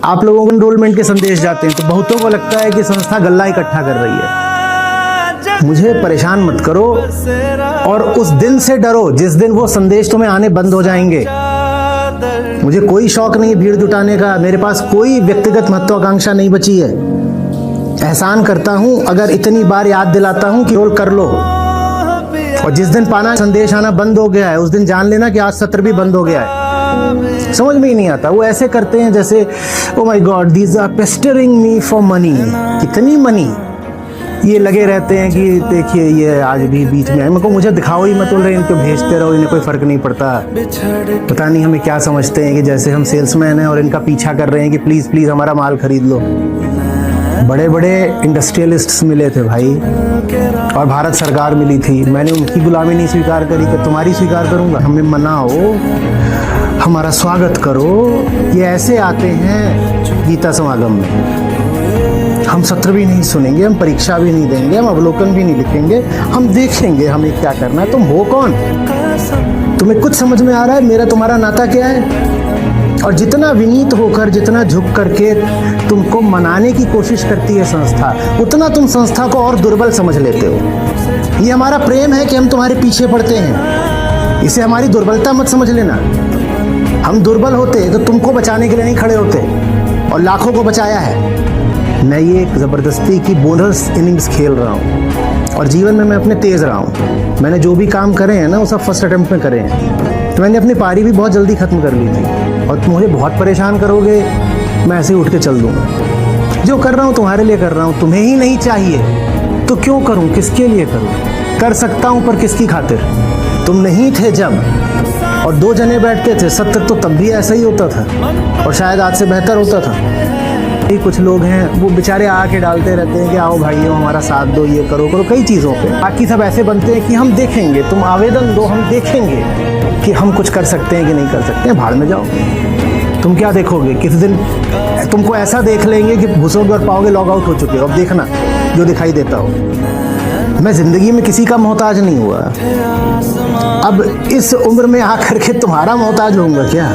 आप लोगों को एनरोलमेंट के संदेश जाते हैं तो बहुतों को लगता है कि संस्था गल्ला इकट्ठा कर रही है। मुझे परेशान मत करो और उस दिन से डरो जिस दिन वो संदेश तुम्हें आने बंद हो जाएंगे। मुझे कोई शौक नहीं भीड़ जुटाने का, मेरे पास कोई व्यक्तिगत महत्वाकांक्षा नहीं बची है। एहसान करता हूं अगर इतनी बार याद दिलाता हूं कि रोल कर लो, और जिस दिन पाना संदेश आना बंद हो गया है उस दिन जान लेना कि आज सत्र भी बंद हो गया है। समझ में ही नहीं आता, वो ऐसे करते हैं जैसे oh my god these are pestering me for money. कितनी मनी, ये लगे रहते हैं कि देखिए ये आज भी बीच में है, मेरे को मुझे दिखाओ ही मत, बोल रहे इनको भेजते रहो, इन्हें कोई फर्क नहीं पड़ता। पता नहीं हमें क्या समझते हैं कि जैसे हम सेल्समैन हैं और इनका पीछा कर रहे हैं कि प्लीज़ प्लीज़ हमारा माल खरीद लो। बड़े बड़े इंडस्ट्रियलिस्ट्स मिले थे भाई, और भारत सरकार मिली थी, मैंने उनकी गुलामी नहीं स्वीकार करी तो तुम्हारी स्वीकार करूँगा। हमें मनाओ, हमारा स्वागत करो। ये ऐसे आते हैं गीता समागम में, हम सत्र भी नहीं सुनेंगे, हम परीक्षा भी नहीं देंगे, हम अवलोकन भी नहीं लिखेंगे, हम देखेंगे हमें क्या करना है। तुम हो कौन? तुम्हें कुछ समझ में आ रहा है मेरा तुम्हारा नाता क्या है? और जितना विनीत होकर, जितना झुक करके तुमको मनाने की कोशिश करती है संस्था, उतना तुम संस्था को और दुर्बल समझ लेते हो। ये हमारा प्रेम है कि हम तुम्हारे पीछे पड़ते हैं, इसे हमारी दुर्बलता मत समझ लेना। हम दुर्बल होते तो तुमको बचाने के लिए नहीं खड़े होते, और लाखों को बचाया है। मैं ये एक ज़बरदस्ती की बोनस इनिंग्स खेल रहा हूँ, और जीवन में मैं अपने तेज़ रहा हूँ। मैंने जो भी काम करे हैं ना वो सब फर्स्ट अटेम्प्ट में करे हैं, तो मैंने अपनी पारी भी बहुत जल्दी ख़त्म कर ली थी। और तुम मुझे बहुत परेशान करोगे, मैं ऐसे ही उठ के चल दूँगा। जो कर रहा हूँ तुम्हारे लिए कर रहा हूँ, तुम्हें ही नहीं चाहिए तो क्यों करूँ, किसके लिए करूँ? कर सकता हूँ पर किसकी खातिर? तुम नहीं थे जब, और 2 जने बैठते थे सत्र, तो तब भी ऐसा ही होता था, और शायद आज से बेहतर होता था। कुछ लोग हैं वो बेचारे आके डालते रहते हैं कि आओ भाइयों हमारा साथ दो, ये करो करो कई चीज़ों पे। बाकी सब ऐसे बनते हैं कि हम देखेंगे, तुम आवेदन दो, हम देखेंगे कि हम कुछ कर सकते हैं कि नहीं कर सकते हैं। भाड़ में जाओ, तुम क्या देखोगे? किस दिन तुमको ऐसा देख लेंगे कि घुसोगे और पाओगे लॉग आउट हो चुके हो। अब देखना जो दिखाई देता हो। मैं ज़िंदगी में किसी का मोहताज नहीं हुआ, अब इस उम्र में आकर के तुम्हारा मोहताज होऊंगा क्या?